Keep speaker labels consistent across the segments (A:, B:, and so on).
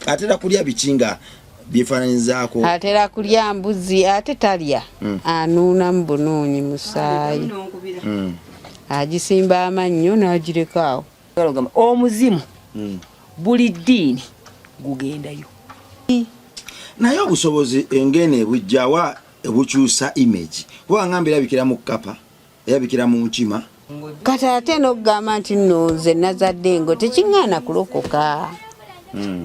A: atera kulya bichinga byefananyizaako
B: atera kulya mbuzi ate talya anuuna mu bunoonyi musaayi agisimba amannyo n'agireka awo
C: omuzimu buli ddiini gugendayo
A: naye obusobozi engene bujjawa ebukyusa image kuba ngamba erabikira mu kkapa erabikira mu nkima
B: kati ate n'okugamba nti nno nze nazadde ngo tekiŋŋaana kulokoka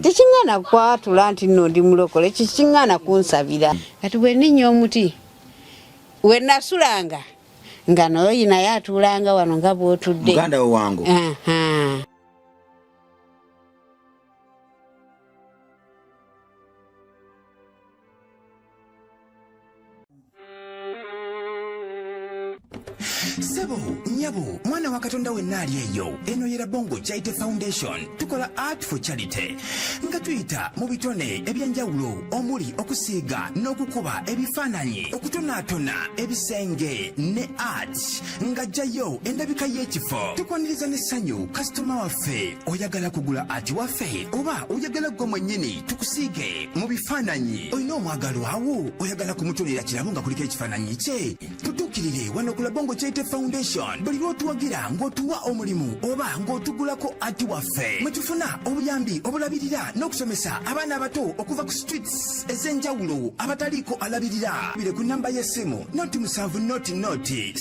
B: tekiŋŋaana kwatula nti nno ndi mulokole kikiŋŋaana kunsabira kati bwe nninnya omuti we nasulanga nga noyo naye atuulanga wano nga bw'otudde
A: muganda we wangu
D: Sebo, nyabo, mwana wa Katonda wenna ali eyo. Eno yera Bongo Charity Foundation. Tukola art for charity. Nga tuyita mu bitone ebyenjawulo omuli okusiiga n'okukuba ebifaananyi, okutonaatona ebisenge ne art. Nga jjayo endabika y'ekifo. Tukwaniriza n'essanyu kasitoma waffe oyagala kugula art waffe oba oyagala gwe mwennyini tukusiige mu bifaananyi. Olina omwagalo awo oyagala kumutonera kirabo nga kuliko ekifaananyi kye. Tutuukirire wano ku Bongo Charity Foundation. Buli lw'otuwagira ng'otuwa omulimu oba ng'otugulako ati waffe. Mwe tufuna obuyambi obulabirira n'okusomesa abaana abato okuva ku streets ez'enjawulo abataliiko alabirira. Bire ku namba y'essimu noti 7 noti 346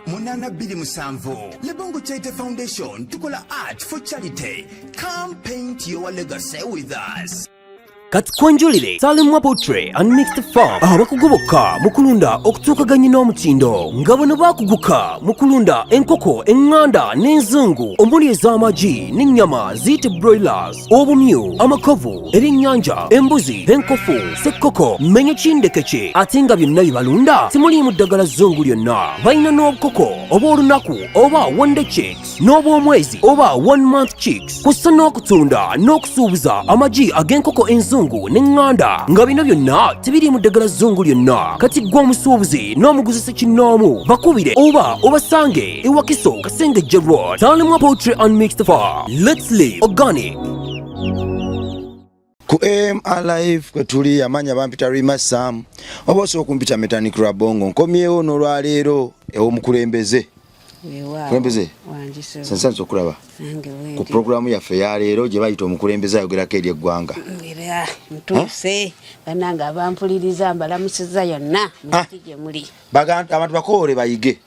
D: 827. Le Bongo Charity Foundation tukola art for charity. Come paint your legacy with us.
E: Kati kwenjulire Salimwa Poultry and Mixed Farm abakugoboka mukulunda okutuukaganya n'omutindo nga bano bakuguka mukulunda enkoko eŋŋanda n'enzungu omuli ez'amagi n'ennyama ziyite broilers obumyu amakovu ebyennyanja embuzi enkofu ssekkoko mmenye kindekeke ate nga byonna bibalunda simuliimu ddagala zzungu lyonna balina n'obukoko obw'olunaku oba one day chicks n'obw'omwezi oba 1 month chicks kussa n'okutunda n'okusuubuza amagi ag'enkoko enzungu n'eŋŋanda nga bino byonna tebiri mu ddagala zzungu lyonna kati gwe omusuubuzi n'omuguzi ssekinnoomu bakubire oba obasange ewakiso Kasengejje Road Salimwa Poultry and Mixed Farm. Let's live organic.
A: Ku MRF kwe tuli amanya bampita Rima Sam oba osobola okumpita Mechanic Rabongo nkomyewo n'olwaleero ew'omukulembeze kulembeze sansanso okulaba ku programu yaffe ya leero gye bayita omukulembeze ayogerako eri eggwanga
B: ntuuse bananga abampuliriza mbalamusiza yonna muti gye muli
A: abantu bakoole bayige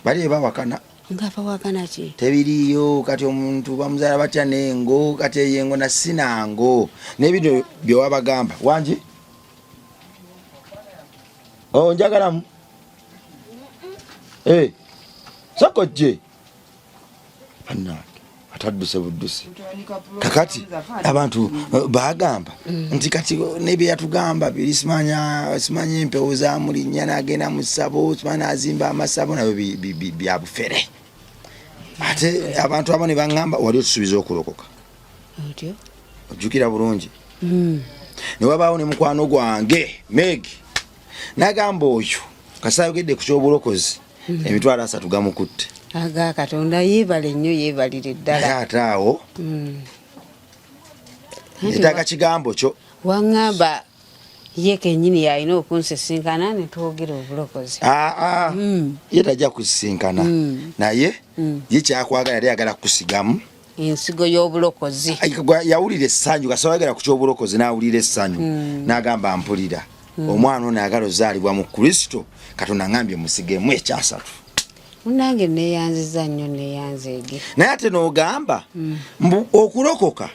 A: bali bawakana
B: nga bawakana ki
A: tebiriyo kati omuntu bamuzaala batya n'engo kati eyengo na sinango n'ebino bye wabagamba wangi njagalamu Sakojje anake atadduse buddusi kakati abantu bagamba nti kati nebe yatugamba simanya empewo za mulinnya n'agenda mu ssabo simanya azimba amasabo nabyo byabufere ate abantu abo ne baŋŋamba wali otusuubiza okulokoka ojjukira bulungi ne wabaawo ne mukwano gwange Meg n'agamba oyo kasayogedde ku kyobulokozi emitwalo 3 gamukutte
B: aga Katonda yeebale nnyo yeebalire ddala
A: ate awo ntaga kigambo kyo
B: waŋŋamba ye kennyini yalina okunsisinkana ne twogera obulokozi
A: ye tajja kusisinkana naye ye kyakwagala yali ayagala kusigamu
B: ensigo y'obulokozi
A: yawulira essanyu kasawagala ku kyobulokozi n'awulira essanyu n'agamba mpulira omwana ono ayagala ozaalibwa mu Kristo Katonda ngambye musigemu ekyasatu
B: munange neyanziza nnyo neyanzeege
A: naye ate n'ogamba mbu okulokoka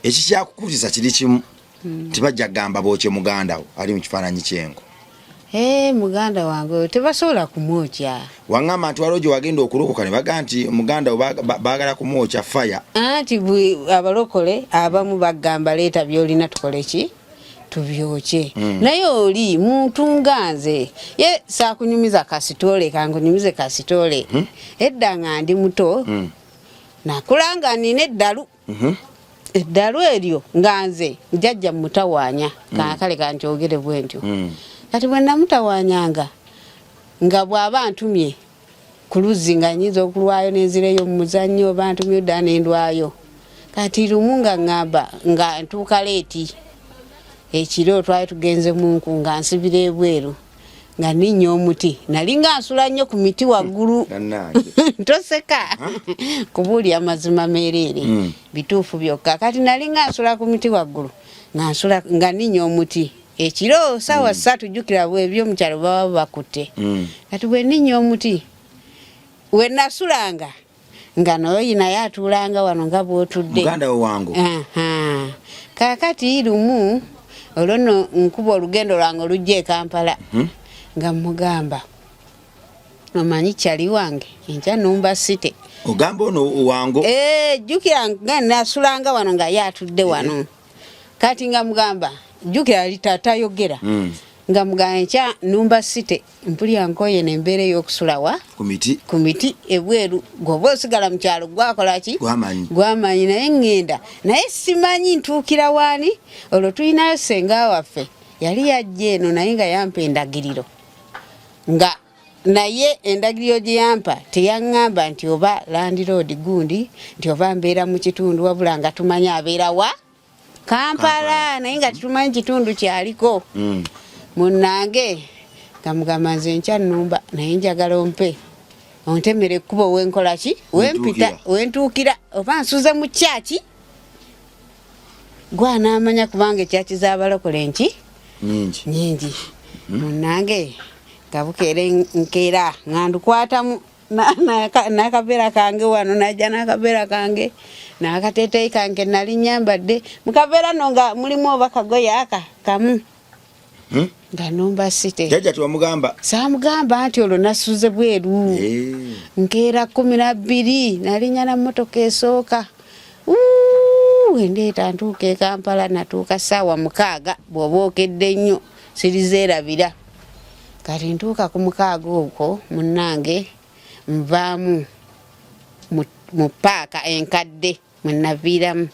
A: ekikyakukuliza kiri kimu tibajja gamba bookye muganda wo ali mu kifaananyi ky'engo
B: muganda wange oyo tebasobola kumwokya
A: waŋŋamba nti waliwo gye wagenda okulokoka ne baga nti muganda wo baagala kumwokya faya
B: anti abalokole abamu bagamba leeta byolina tukole ki tubyokye naye oli muntu nganze ye saakunyumiza kasitole kangunyumize kasitole edda nga ndi muto nakulanga nina eddalu eddalu eryo nganze njajja mutawaanya kakale kankyogere bwentyo kati bwe namutawanyanga nga bw'aba antumye ku luzzi nga nyiza okulwayo n'enzireyo mu muzannyo bantumye dda n'endwayo kati lumu nga ngamba nga ntuuka leeti ekiro twali tugenze mu nku nga nsibira ebweru nga ninnya omuti nali nga nsula nnyo ku miti waggulu toseka kubuulya amazima meereere bituufu byokka kati nali nga nsula ku miti waggulu nga nsula nga ninnya omuti ekiro saawa 3 jjukira bw'ebyomukyalo baba bakutte kati bwe ninnya omuti we nasulanga nga noyo naye atuulanga wano nga bw'otudde
A: muganda we wangu
B: kaakati lumu olwo nno nkuba olugendo lwange olujja e Kampala nga mugamba omanyi kyali wange enkya Numba City
A: ogamba ono wangu
B: jjukira nga nasulanga wano nga ye atudde wano kati nga mugamba jjukira ali taatayogera nga mugamba enkya Numba City mpulya nkoye n'embeera ey'okusulawa ku miti ebweru gwoba osigala mu kyalo gwakola ki gwamanyi naye ŋŋenda naye simanyi ntuukira waani olwo tulinayo senga waffe yali yajja eno naye nga yampa endagiriro nga naye endagiriro gye yampa teyaŋŋamba nti oba landiroodi gundi nti oba mbeera mu kitundu wabula nga tumanyi abeera wa Kampala naye nga tumanyi kitundu kyaliko munnange nga mugamba nze nkya Numba naye njagala ompe ontemere ekkubo wenkola ki wempita wentuukira oba nsuze mu kyaki gwanaamanya kubanga ekyaki z'abalokole nki nyingi munnange nga bukeera nkeera nga ndukwatamu n'akaveera kange wano najja n'akaveera kange n'akateeteeyi kange nali nyambadde mu kaveera no nga mulimu oba kagoye aka kamu nga Numba City
A: jajja tiwamugamba
B: saamugamba nti olwo nasuze bweru nkeera 12 nalinnya na mmotoka esooka wendeeta ntuuka e Kampala natuuka ssaawa 6 bw'oba okedde nnyo sirizeerabira kati ntuuka ku 6 okwo munnange nvaamu mu paaka enkadde mwenaviiramu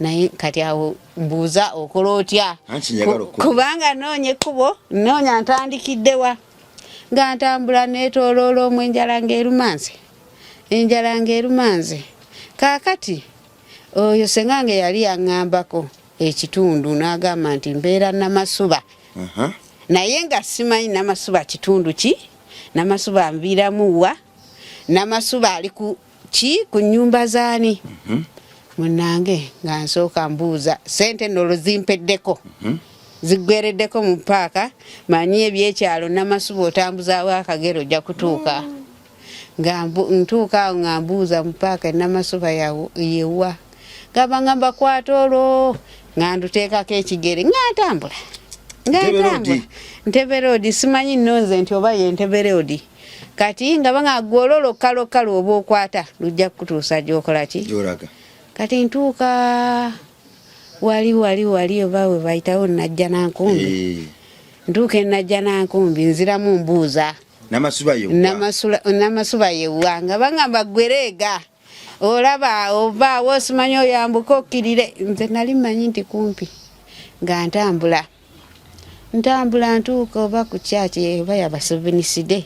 B: naye kati awo mbuuza okola otya kubanga noonya ekkubo noonya ntandikiddewa nga ntambula neetooloola omwo enjala ng'erumanze kaakati oyo sengange yali yaŋŋambako ekitundu n'agamba nti mbeera Namasuba naye nga simanyi Namasuba kitundu ki Namasuba nviiramu wa Namasuba ali ku nnyumba zaani munnange nga nsooka mbuuza sente nolo zimpeddeko ziggwereddeko mu paaka manyi ebyekyalo Namasuba otambuzaawo akagero ojja kutuuka nga ntuuka awo nga mbuuza mu paaka Namasuba yewa ngamba kwata olwo nga nduteekako ekigere nga ntambula Ntebe Road simanyi nonze nti oba ye Ntebe Road kati nga banga gwololo kalo oba okwata lujja kutuusa gy'okola ki kati ntuuka wali oba we bayitawo Najja Nankumbi ntuuka e Najja Nankumbi nziramu mbuuza Namasuba yewa nga bangamba gwereega olaba ovaawo osimanyi oyambuka okkirire nze nali manyi nti kumpi nga ntambula ntuuka oba ku kyaki oba yabasoveniside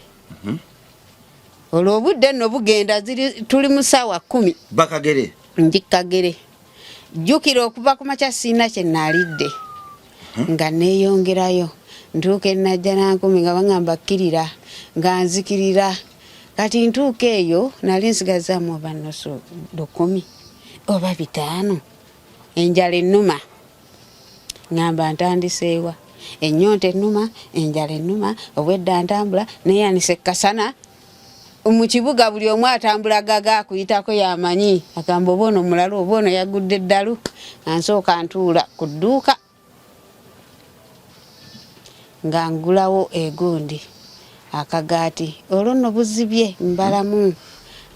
B: olwo obudde nno bugenda tuli mu ssaawa 10
A: bakagere
B: njikagere jjukira okuva ku makya siina kye naalidde nga neeyongerayo ntuuka e Najja Nankumbi nga bangamba kkirira nga nzikirira kati ntuuka eyo nali nsigazaamu oba nnusu 10 oba 5 enjala ennuma ngamba ntandiseewa ennyonta ennuma enjala ennuma obwedda ntambula neeyanise kasana mu kibuga buli omu atambulaga akuyitako yamanyi agamba oba ono mulala oba ono yagudde eddalu ansooka ntuula ku dduuka nga ngulawo egundi akagaati olwo nno buzibye mbalamu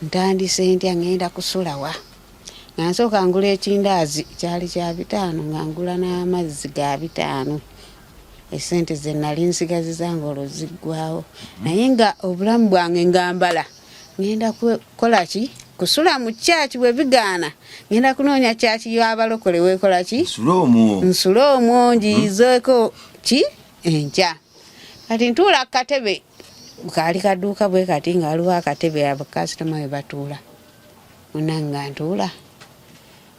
B: ntandise ntya ngenda kusulawa nga nsooka ngula ekindaazi kyali kya 5 nga ngula n'amazzi ga 5 esente ze nali nsigaziza nga olwo ziggwawo naye nga obulamu bwange ngambala ngenda kukola ki kusula mu kyaki bwe bigaana ngenda kunoonya kyaki y'abalokole weekola ki nsula omwo ngiyizeeko ki enkya kati ntuula katebe kaali kadduuka bwe kati nga waliwo akatebe abakasitoma we batuula munanga ntuula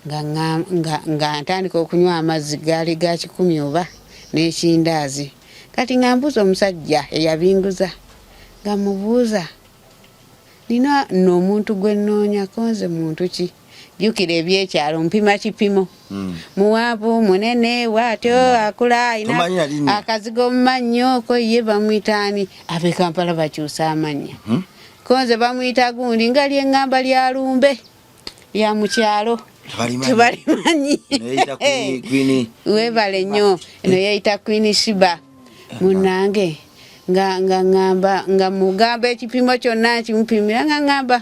B: nga ntandika okunywa amazzi gaali ga 10 oba n'ekindaazi. Kati nga mbuuza omusajja eyabinguza nga mubuuza nina n'omuntu gwe nnoonya konze muntu ki jjukira ebyekyalo mpima kipimo muwanvu munene bw'atyo akula alina akazigo mu mannyo ko ye bamuyitaani ab'e Kampala bakyusa amannya konze bamuyita gundi nga ly'eŋŋamba lya Lumbe lya mu kyalo tebalimanyi weebale nnyo eno yeyita Queen Shiba munnange nga ngamba nga mugamba ekipimo kyonna nkimupimira nga ngamba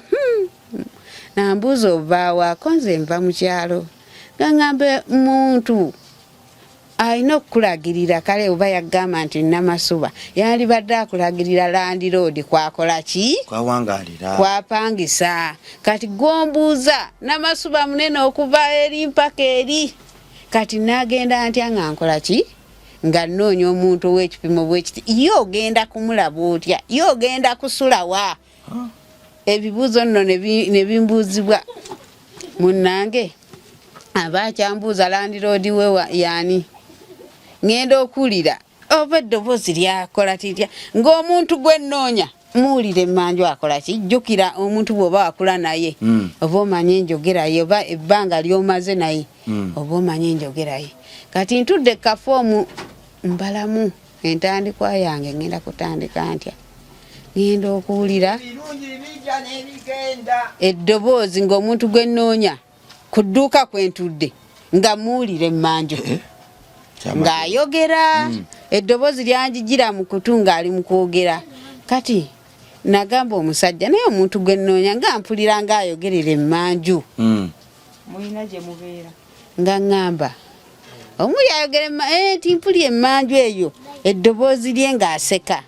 B: nambuuza ovaawa konze nva mu kyalo nga ngambe muntu alina okukulagirira kale oba yagamba nti Namasuba yalibadde akulagirira Land Road kwakola ki kwapangisa kati gombuuza Namasuba munene okuva eri mpaka eri kati nagenda ntya nga nkola ki nga nnoonya omuntu ow'ekipimo bwekiti ye ogenda kumulaba otya ye ogenda kusulawa ebibuuzo nno ne bimbuuzibwa munnange abakyambuuza Land Road we yani ngenda okuwulira oba eddoboozi lyakola titya ng'omuntu gwe nnoonya muwulire emmanju akola ki jjukira omuntu bw'oba wakula naye oba omanye enjogeraye oba ebbanga ly'omaze naye oba omanye enjogeraye kati ntudde kafoomu mbalamu entandikwa yange ngenda kutandika ntya ngenda okuwulira eddoboozi ng'omuntu gwe nnoonya ku dduuka kwentudde nga muwulire emmanju ng'ayogera eddoboozi lyanjijira mu kutu ng'ali mu kwogera kati nagamba omusajja naye omuntu gwe nnoonya nga mpulira ng'ayogerera emmanju
C: mulina gye mubeera
B: nga ŋŋamba omuli ayogera timpuli emmanju eyo eddoboozi lye ng'aseka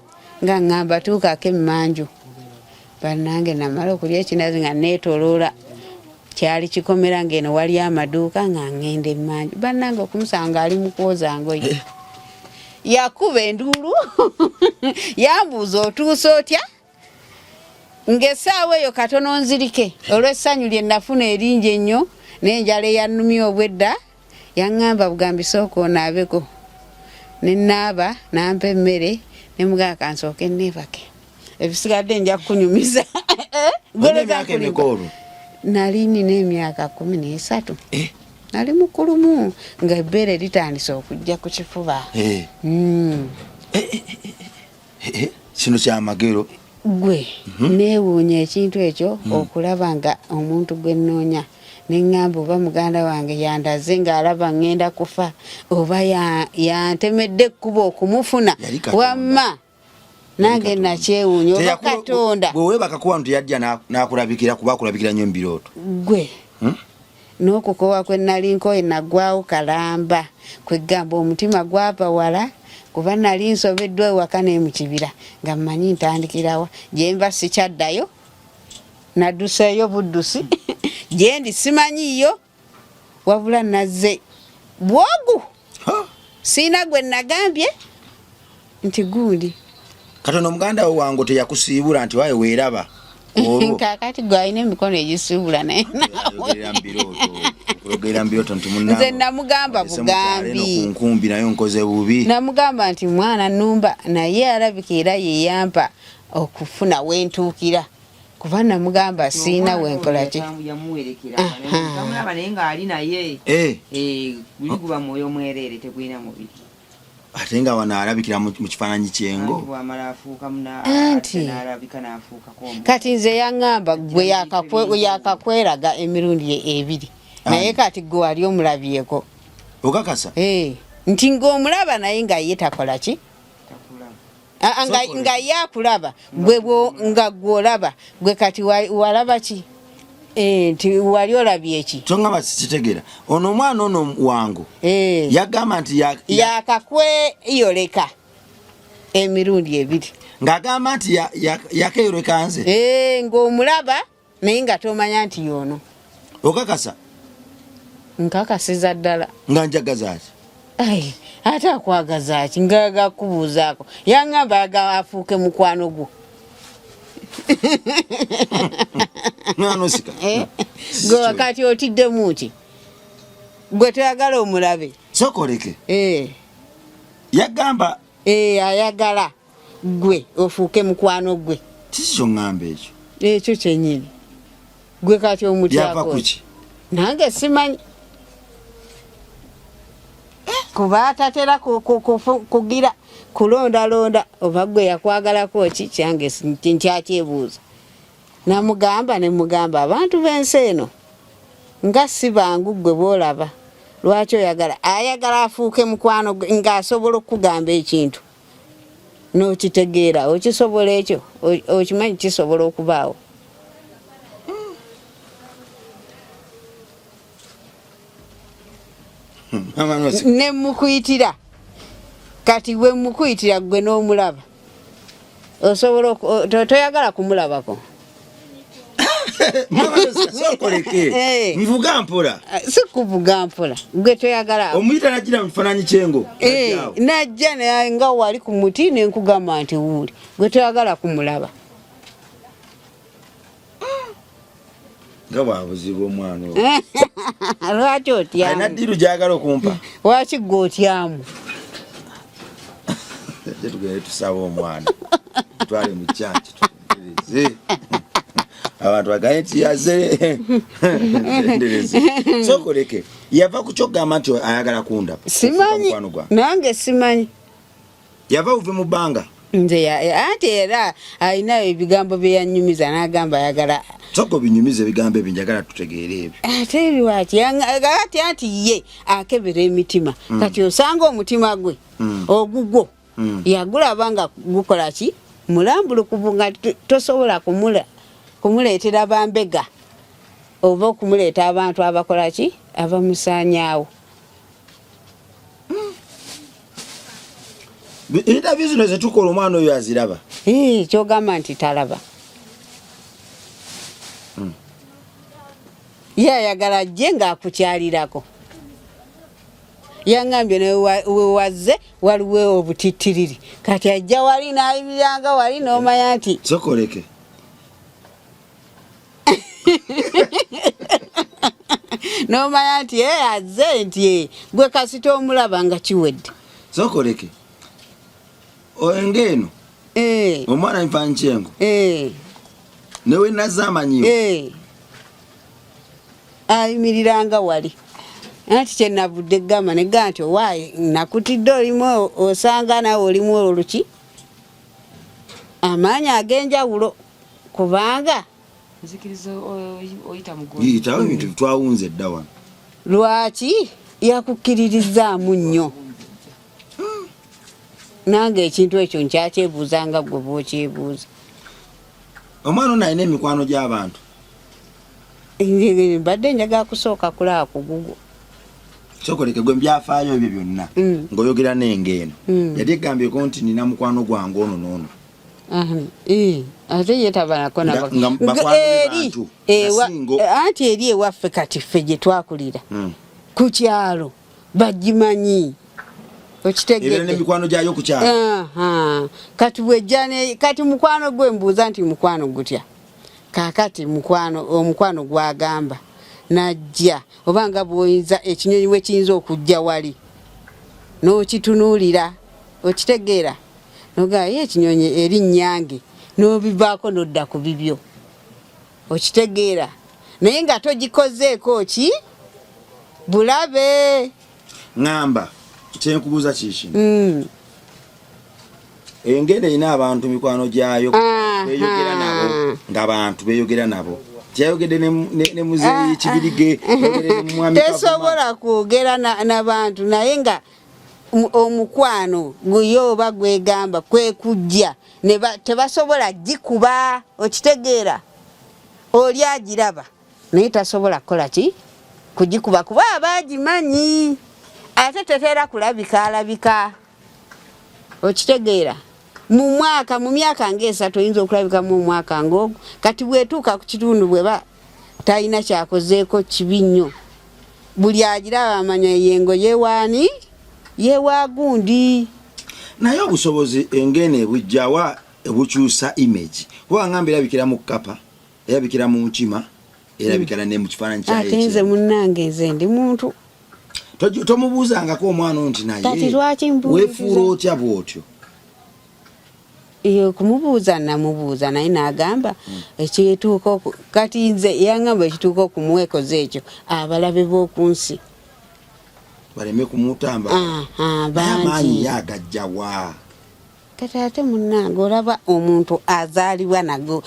B: nga ŋŋamba tuukako emmanju bannange namala okulya ekinazi nga neetooloola kyali kikomera ng'eno wali amaduuka nga ŋŋenda emmanju bannange okumusanga ali mu kwoza ngoye yakuba enduulu yambuuza otuuse otya ng'essaawa eyo katono nzirike olw'essanyu lye nafuna eringi ennyo n'enjala eyannumya obwedda yaŋŋamba bugambi sooka onaabeko ne naaba nampa emmere ne mugamba kansooke nneebake ebisigadde nja kukunyumiza nali nina emyaka 13 nali mukulumu nga ebbeere litandise okujja ku kifuba
A: kino kyamagero
B: gwe neewuunya ekintu ekyo okulaba nga omuntu gwe nnoonya neŋŋamba oba muganda wange yandaze ng'alaba ŋŋenda kufa oba yantemedde ekkubo okumufuna wamma nange nakyewuunya oba Katonda
A: bweweebakakuwa nti yajja n'akulabikira kuba akulabikira nnyo mu birooto
B: gwe n'okukowa kwe nali nkoye naggwawo kalamba kwegamba omutima gwava wala kuba nali nsobeddwa ewaka ne mu kibira nga mmanyi ntandikirawa gye nva sikyaddayo nadduseeyo buddusi gye ndi simanyiyo wabula nazze bwogu siina gwe nagambye nti gundi
A: katono omuganda wo wange teyakusiibula nti waye weeraba
B: kakati gwe alina emikono egisiibula naye nze namugamba bugambi
A: kunkumbi naye nkoze bubi
B: namugamba nti mwana nnumba naye alabika era yeyampa okufuna wentuukira kuba namugamba siina wenkola ki
C: yamuwerekera naye ng'ali naye guba mwoyo mwereere tegulina mubiri
A: ate nga wano alabikira mu kifaananyi kyengo
B: kati nze yaŋŋamba gwe yakakweraga emirundi ebiri naye kati gwe wali omulabyeko
A: okakasa
B: nti ng'omulaba naye nga ye takola ki nga ye akulaba gwe nga gw'olaba gwe kati walaba ki nti wali olabye eki
A: tongamba sikitegera ono omwana ono wangu yagamba nti yakakweyoleka emirundi ebiri
B: ng'agamba
A: nti yakeyoleka nze
B: ng'omulaba naye nga tomanya nti yono
A: okakasa
B: nkakasiza ddala
A: nga njagaza ati
B: ate akwagaza ki ngagakubuuzaako yaŋŋamba afuuke mukwano gwo
A: nanosika
B: gwe wakati otiddemu ki gwe toyagala omulabe
A: sokoleke yagamba
B: ayagala gwe ofuuke mukwano gwe
A: kikyo ŋŋamba ekyo
B: ekyo kyenyini gwe kati omutyako nange simanyi kuba atatera kugira kulondalonda oba gwe yakwagalako ki kyange nkyakyebuuza namugamba nemugamba abantu b'ensi eno nga si bangu gwe boolaba lwaki ayagala afuuke mukwano gwe ng'asobola okugamba ekintu n'okitegeera okisobola ekyo okimanyi kisobola okubaawo ne mukuyitira kati we mukuyitira gwe n'omulaba osobola toyagala kumulabako
A: sokoleke nvuga mpola
B: si kuvuga mpola gwe toyagala
A: omuyita nagira mukifaananyi kyengo
B: najja nga wali ku muti nenkugamba nti wuuli gwe toyagala kumulaba
A: nga bwabuzibu omwana
B: lwaki otyamu
A: alina ddiru gyagala okumpa
B: waki gwe otyamu
A: tugende tusaba omwana twale mu kyaki tutendereze abantu bagaye nti yaze tendereze sokoleke yava ku kyogamba nti ayagala kunda
B: simanyi nange simanyi
A: yava uve mu bbanga
B: nze ate era alina ebigambo byeyanyumiza n'agamba ayagala
A: soko binyumiza ebigambo ebyo njagala tutegeere ebyo
B: ate ebiwaati anti ye akebera emitima kati osanga omutima gwe ogugwo yagulaba nga gukola ki mulambulukuvu nga tosobola kumuleetera bambega oba okumuleeta abantu abakola ki abamusaanyaawo
A: interview zino zetukola omwana oyo aziraba
B: kyogamba nti talaba ye ayagala jje ng'akukyalirako yangambye newewazze waliwo obutittiriri kati ajja wali n'ayimiranga wali n'omanya nti
A: sokoleke
B: n'omanya nti azze nti gwe kasita omulaba nga kiwedde
A: sokoleke engeno omwana nfanyi kyengo newe nazza amanyiwo ayimiriranga wali anti kyenavudde gamba negamba nti owaaye nakutidde olimu osanga nawe olimu oluki amaanyi ag'enjawulo kubanga yitawo ebintu twawunze edda wano
B: lwaki yakukkiririzaamu nnyo nange ekintu ekyo nkyakyebuuzanga gwe bwokyebuuza
A: omwana ono alina emikwano gy'abantu
B: mbadde njagala kusooka kulaba ku Google
A: sokoleke gwe byafaayo ebyo byonna ng'oyogera n'engeno yali egambyeko nti nina mukwano gwange ono n'ono
B: ate yetabanako anti eri ewaffe kati ffe gye twakulira ku kyalo bagimanyi
A: okitegeeremikwano gyayo ku kyalo
B: kati wejjane kati mukwano gwe mbuuza nti mukwano gutya kakati omukwano gwagamba najja obanga bwoyinza ekinyonyi we kiyinza okujja wali n'okitunuulira okitegeera nogaa ye ekinyonyi eri nnyange n'obivaako n'odda ku bibyo okitegeera naye nga togikozeeko ki bulabe
A: ŋŋamba kyenkubuuza kiikino engendo erina abantu mikwano gyayo beyogera nabo ng'abantu beyogera nabo kyayogedde ne muzeeyi kibirige
B: tesobola kwogera n'abantu naye nga omukwano guye oba gwegamba kwekujja tebasobola gikuba okitegeera oli agiraba naye tasobola kukola ki kugikuba kuba abagimanyi ate tetera kulabika alabika okitegeera mu myaka ng'esatu oyinza okulabikamu omwaka ng'ogwo kati bwetuuka ku kitundu bweba talina kyakozeeko kibi nnyo buli agiraba amanya yengo yewaani yewagundi
A: naye obusobozi engene ebujjawa ebukyusa image kuba ngamba erabikira mu kapa erabikira mu nkima erabikira ne mu kifaananyi kyayo
B: ate nze munnange nze ndi muntu
A: tomubuuzangako omwana nti
B: Kati lwaki
A: naye
B: mbuuliriza?
A: weefuula otya bw'otyo
B: iyo kumubuuza namubuuza naye n'agamba ekituuka kati nze yangamba ekituuka okumuwekoza ekyo abalabe b'oku nsi
A: baleme kumutamba amaanyi yagajjawa
B: kati ate munnange olaba omuntu azaalibwa nago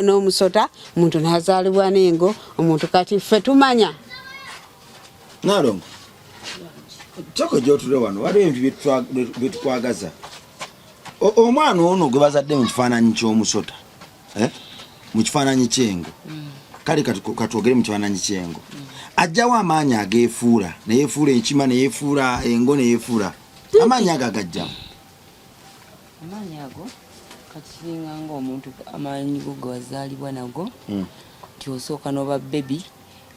B: n'omusota omuntu n'azaalibwa n'engo omuntu kati ffe tumanya
A: Nalongo choko gyotule wano waliwo ebintu byetukwagaza omwana ono gwe bazadde mu kifaananyi ky'omusota mu kifaananyi ky'engo kale katwogere mu kifaananyi ky'engo ajjawo amaanyi ageefuula neyeefuula enkima neyeefuula engo neyeefuula amaanyi ago agajjawo
C: amaanyi ago kati kiringa ng'omuntu amaanyi go ge wazaalibwa nago tyosooka n'oba bebi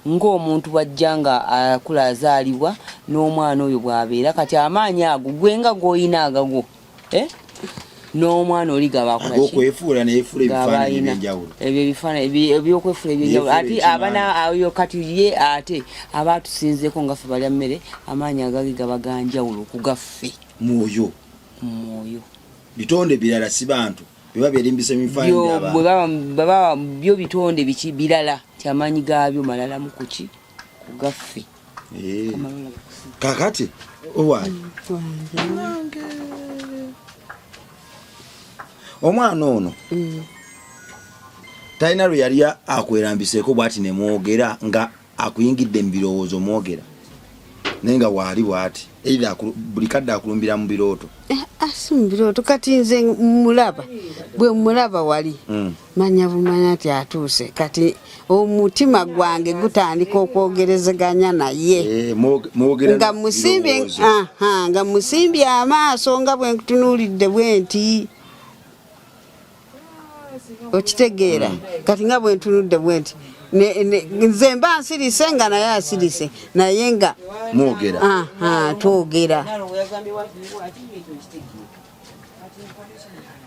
C: ng'omuntu bw'ajja nga akula azaalibwa n'omwana oyo bw'abeera kati amaanyi ago gwe nga g'oyina agago n'omwana oli gaba
A: okwefuula neyeefuula ebifaananyi eby'enjawulo
C: ebyo ebifaananyi ebyokwefuula eby'enjawulo ate abana ayo kati ye ate aba atusinzeeko nga ffe balya mmere amaanyi agage gaba ganjawulo okugaffe
A: mwoyo bitonde birala si bantu biba byerimbisa emifaananyi
C: baba byo bitonde biki birala kyamaanyi gaabyo malala mu kuki kugaffe
A: kakati owaayi omwana ono talina lwe yali akwerambiseeko bw'ati ne mwogera nga akuyingidde mu birowoozo mwogera naye nga waali bw'ati era buli kadde akulumbira mu birooto
B: asi mu birooto kati nze mulaba bwe mulaba wali manya bumanya nti atuuse kati omutima gwange gutandika okwogerezeganya naye nga musimbye amaaso nga bwe nkutunuulidde bwe nti okitegeera kati nga bwe ntunudde bwe nti nze mba nsirise nga naye asirise naye nga
A: mwogera
B: twogera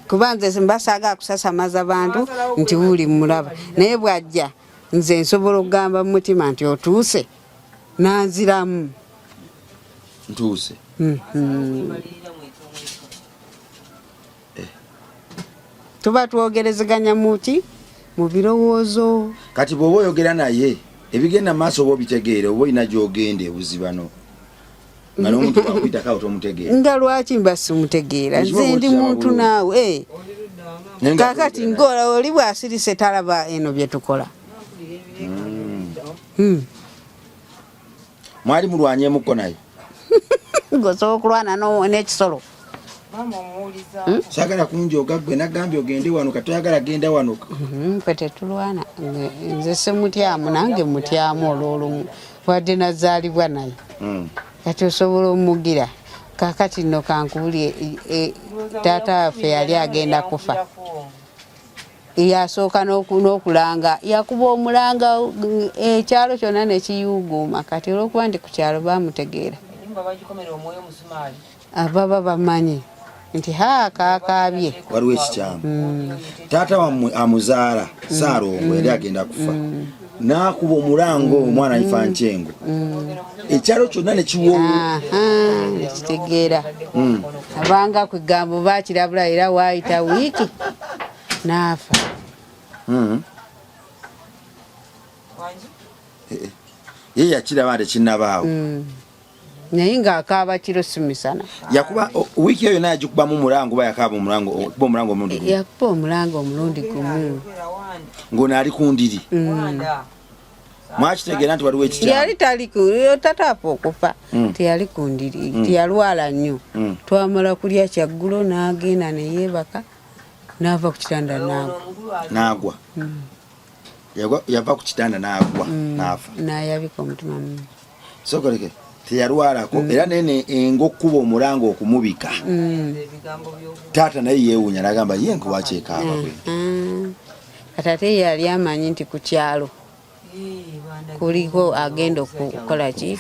B: kuba nze mbasaaga kusasamaza bantu nti wuli mulaba naye bw'ajja nze nsobola okugamba mu mutima nti otuuse nanziramu
A: ntuuse
B: tuba twogerezeganya muki mu birowoozo
A: kati bw'oba oyogera naye ebigenda mu maaso oba obitegeere oba olina gy'ogenda ebuzibano nga n'omuntu bwakuyitako awo tomutegeera
B: nga lwaki mba simutegeera nze ndi muntu naawe kakati ng'ola oli bw'asirise talaba eno bye tukola
A: mwali mulwanyemuko naye
B: ng'osobola okulwana n'ekisolo
A: saagala kunjoga gwe nagambye ogende wano katoyagala genda wano
B: fe tetulwana nze semutyamu nange mutyamu olwolumu wadde nazaalibwa naye kati osobola omugira kakati nno kankuulye taata waffe yali agenda kufa yasooka n'okulanga yakuba omulanga ekyalo kyonna nekiyuuguuma kati olwokuba nti ku kyalo bamutegeera ababa bamanyi nti kaakaabye
A: waliwo ekikyamu taata wammwe amuzaala Saalongo yali agenda kufa n'akuba omulango omwana ifa Nchengo ekyalo kyonna nekiwoma
B: nekitegeera abanga ku ggambo bakirabula era waayita wiiki n'afa
A: ye yakiraba nti kinnabaawo
B: naye ng'akaaba kiro si misana
A: yakuba wiiki eyo naye agikubamu omulango oba yakaaba omulango okuba omulango omulundi gumu
B: yakuba omulango omulundi gumu
A: ng'ono ali ku ndiri mwakitegeera nti waliwo ekikyamu
B: yali taliku tataafa okufa teyali ku ndiri teyalwala nnyo twamala kulya kyaggulo n'agenda neyeebaka n'ava ku kitanda
A: n'agwa yava ku kitanda n'agwa n'afa
B: n'ayabika omutima
A: sokoleke teyalwalako era nene engo okkuba omulango okumubika taata naye yeewuunya n'agamba ye nkuwakyekaaba bwe
B: kati ate yali amanyi nti ku kyalo kuliko agenda okukola ki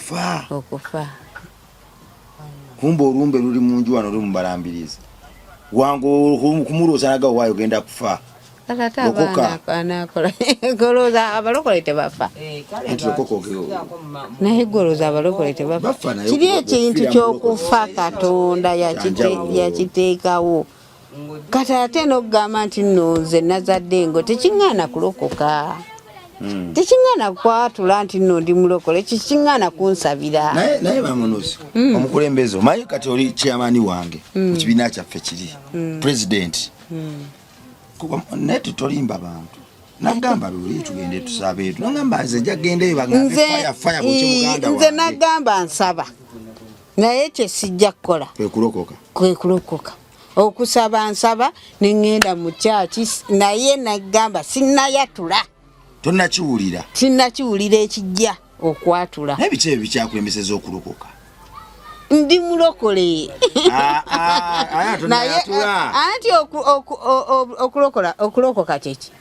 B: okufa
A: kumba olumbe luli mu nju wano lumubalambiriza wangu kumulooza nagawo waayo ogenda kufa
B: Tata anakola goloza abalokole tebafa. Naye goloza abalokole tebafa. Kiri ekintu ky'okufa Katonda yakiteekawo. Kati ate n'okugamba nti nno nze nazadde ngo tekiŋŋaana kulokoka. Tekiŋŋaana kwatula nti nno ndi mulokole kikiŋŋaana kunsabira.
A: Naye bamunuzi omukulembeze omanyi kati oli chairman wange mu kibiina kyaffe kiri president. Naye tutolimba bantu nagamba luli tugende tusabe etu nagamba nze jagendeyo bagambe fire bukimuganda wange.
B: Nze nagamba nsaba naye kye sijja kukola kwe kulokoka okusaba nsaba nengenda mu kyaki naye nagamba sinnayatula sinnakiwulira ekijja okwatula.
A: Nebiki ebyo bikyakulembeseza okulokoka?
B: Ndi mulokole naye anti okulokoka kyeki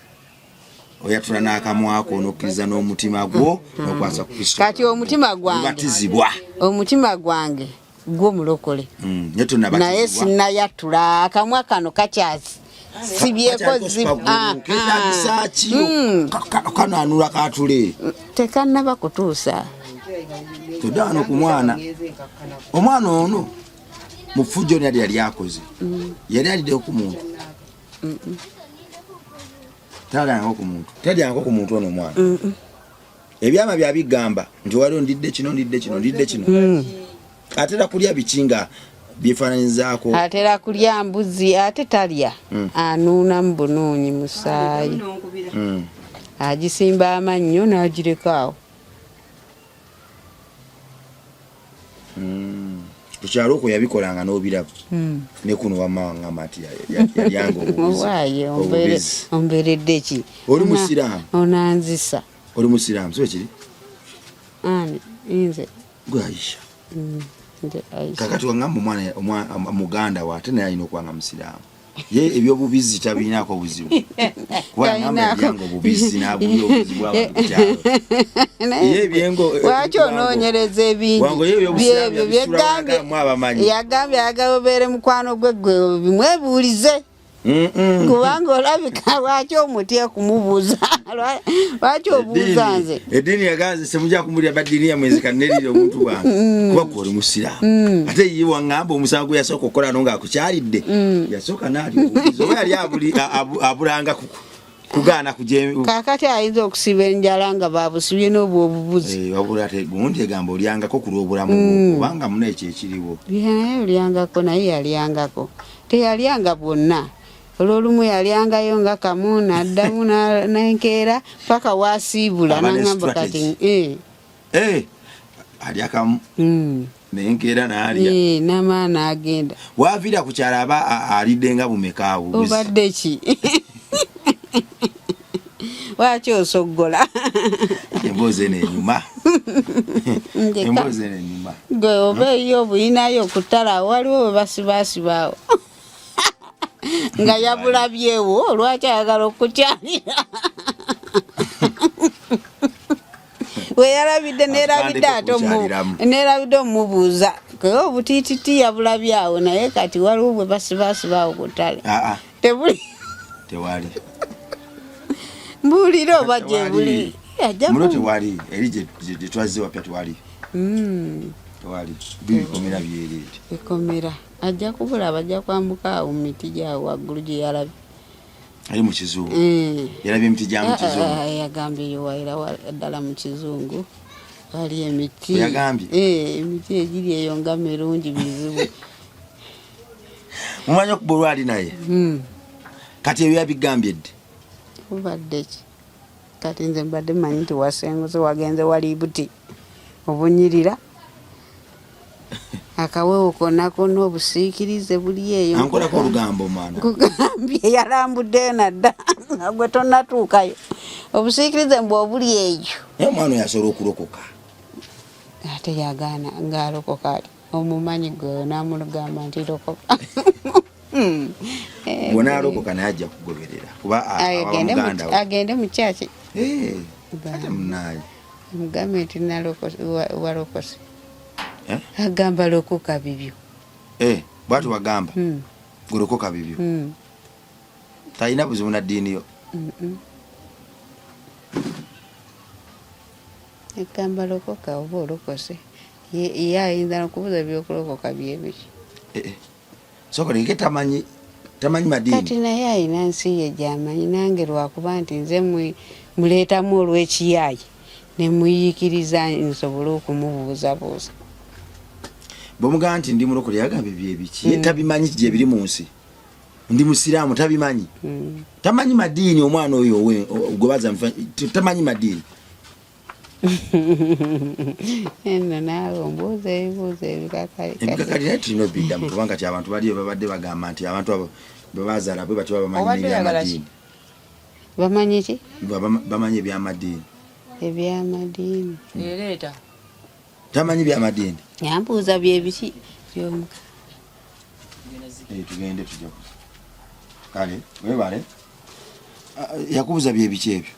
A: oyatula n'akamwako n'okkiriza n'omutima gwo n'okwasa ku Kristo.
B: Kati omutima gwange gwo mulokole naye sinnayatula akamwa kano kakyasi sibyeko
A: kananula katule
B: tekannaba kutuusa
A: todano ku mwana omwana ono mu fujjo yali akoze yali alidde ku muntu tadyanko ku muntu ono mwana ebyama byabigamba nti waliwo ndidde kino atera kulya bikinga byefaananyizaako
B: atera kulya mbuzi ate talya anuuna mu bunuunyi musaayi agisimba amannyo n'agirekaawo.
A: Kukyalo ko yabikolanga n'obirabo ne kuno wamawanga mati yalyango
B: waaye omberedde ki
A: oli musiraamu
B: onanzisa
A: oli musiraamu so kiri
B: nze
A: gwaisha kakati wangamba omwana muganda wa ate naye alina okwanga musiraamu ye ebyobubizi tabinaako buzibu kuba ngamba ebyango bubizi n'abulya obuzibu bw'abantu ye ebyengo
B: lwaki onoonyereza ebingi byebyo byegambye yagambye agabeere mukwano gwe gwe bimwebuulize kubanga olabika lwaki omutya kumubuuza lwaki obuuza nze
A: eddiini yaganze semujja kumulya baddiini yamwezi kannerire omuntu bwange kuba gwe oli musiraamu ate ye wangamba omusango gwe yasooka okukola no ng'akukyalidde yasooka n'ali obuulizi oba yali abulanga kugaana
B: kakati ayinza okusiba enjala nga babusibye n'obwo obubuzi
A: wabula ate gundi egamba olyangako ku lw'obulamu kubanga muna ekyo ekiriwo
B: naye olyangako naye yalyangako teyalyanga bwonna olwolumu yalyangayo nga kamu n'addamu n'enkeera paka wasiibula n'angamba kati
A: alya kamu n'enkeera n'alya
B: n'amaana agenda
A: waavira ku kyala aba alidde nga bumekaawo
B: obadde ki lwaki osoggola
A: emboozi n'enyuma
B: gwe oba eyo obuyinayo okutala waliwo bwe basibaasibaawo nga yabulabyewo lwaki ayagala okukyalira weyalabidde nerabidde omumubuuza kwe obutiititi yabulabyawo naye kati waliwo bwe basibaasibaawo kutale
A: tewali
B: mbuulira oba gye buli
A: muno tewali eri gye twazze wapya tewali bikomera byereere
B: bikomera ajja kubulaba ajja kwambuka awo mu miti gyawo waggulu gye yalabye
A: ali mu kizungu yalabye emiti gya mu kizungu
B: yagambye yowaira ddala mu kizungu wali emiti
A: yagambye
B: emiti egiri eyo nga mirungi bizibu
A: mumanyi okuba olwali naye kati ebyo yabigambye dde
B: obadde ki kati nze mbadde manyi nti wasenguze wagenze wali buti obunyirira akawewo konna obusiikirize buli eyo
A: ankolako olugambo mwana
B: kugambye yalambuddeyo nadda nga gwe tonnatuukayo obusiikirize mbwe obuli eyo
A: naye omwana yasobola okulokoka
B: ate yagaana ng'alokoka omumanyi gwe namugamba nti lokoka
A: bw'onaalokoka naye ajja kugoberera kuba abamuganda
B: agende mu kyaki
A: ate munaye
B: mugambe nti walokose agamba lokoka bibyo
A: bwati wagamba gulokoka bibyo talina buzibu na ddiini yo
B: Ekamba lokoka oba olokose ye ayinza nokubuuza byokulokoka byebiki
A: soko leke tamanyi madini
B: kati naye ayina nsi ye gyamanyi nange lwakuba nti nze muleetamu olw'ekiyaayi ne muyiikiriza nsobole okumubuuzabuuza
A: bw'omugamba nti ndi mulokole yagambye byebiki tabimanyi gye biri mu nsi ndi musiraamu tabimanyi tamanyi madiini omwana oyo gwe baza tamanyi madiini
B: eno naawe ombuuza ebibuuzo
A: ebikakali naye tulina obiddamu kubanga ti abantu baliyo babadde bagamba nti abantu abo bebazaala bwe batyo babamanyi n'ebyamadiini
B: bamanyi ki
A: bamanyi ebyamadiini
C: Leeta
A: tamanyi byamadiini
B: yambuuza byebiki byomuka
A: tugende tujja kale webale yakubuuza byebiki ebyo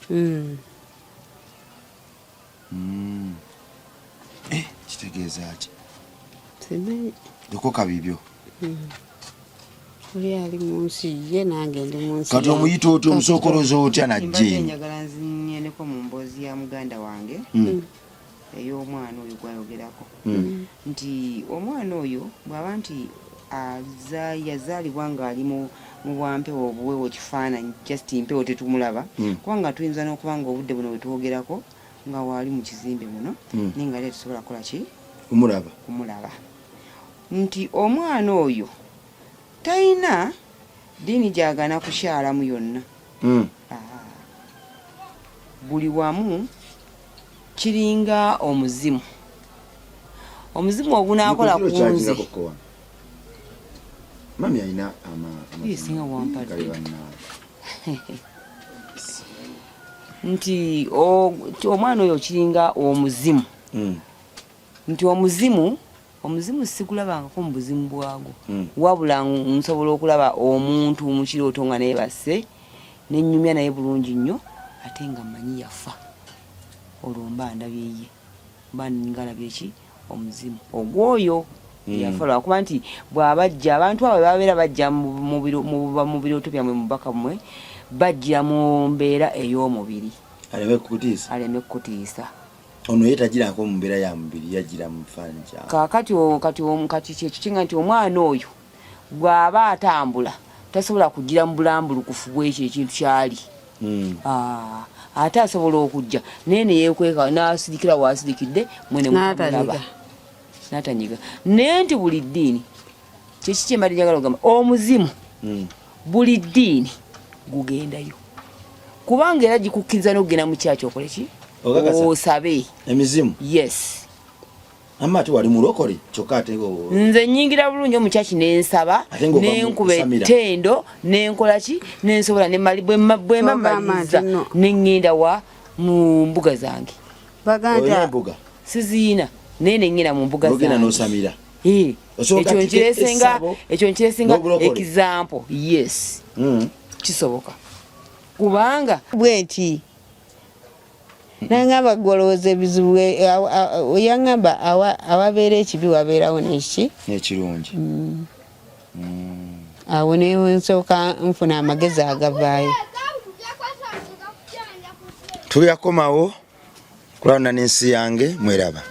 A: kitegeeza ki
B: simanyi
A: lokoka bibyo
B: oli ali mu nsi ye nange ndi mu nsi
A: kati omuyita otya omusokoloza otya najje
F: njagala nzinyeneko mu mboozi ya muganda wange ey'omwana oyo gwayogerako nti omwana oyo bw'aba nti yazaalibwa ng'ali mu bwampewo obuweewo kifaananyi just mpewo tetumulaba kubanga tuyinza n'okuba nga obudde buno bwe twogerako nga waali mu kizimbe muno naye nga leero tusobola kukola ki kumulaba nti omwana oyo talina ddiini gy'agaana kukyalamu yonna buli wamu kiringa omuzimu ogunaakola ku nze
A: mami alina
C: yesinga wampadde nti omwana oyo kiringa omuzimu nti omuzimu sikulabangako mu buzimu bwagwo wabula nsobola okulaba omuntu mu kirooto nga naye basse nenyumya naye bulungi nnyo ate nga mmanyi yafa olwo mba ndabyeye mba ngalabye ki omuzimu ogwoyo yafa lwakuba nti bw'abajja abantu abo babeera bajja mu birooto byammwe mubaka mmwe bajjira mu mbeera ey'omubiri aleme kukutiisa
A: ono ye tagirako mu mbeera ya mubiri yagira mu kifaananyi kyawe
C: kati kyekyo kinga nti omwana oyo bw'aba atambula tasobola kugira mu bulambulukufu bwekyo ekintu kyali ate asobola okujja naye neyeekweka n'asirikira waasirikidde mwene mukamulaba n'atanyiga naye nti buli ddiini kyeki kyembadde njagala okugamba omuzimu buli ddiini gugendayo kubanga era gikukkiriza n'okugenda mu kyaki okole ki osabe
A: emizimu
C: yes
A: amati wali mulokole kyokka ate
C: nze nyingira bulungi omu kyaki nensaba nenkuba ettendo nenkola ki nensobola bwemamaliza neŋŋenda wa mu mbuga zange
A: embuga
C: siziina naye neŋŋenda mu mbuga
A: zange
C: ekyo nkiresinga example yes kisoboka kubanga
B: bweti nangamba gwolowooza ebizibu yaŋŋamba awabeera ekibi wabeerawo
A: n'ekirungi
B: awo nensooka nfuna amagezi agavaayo
A: tulyakomawo kulawuna n'ensi yange mweraba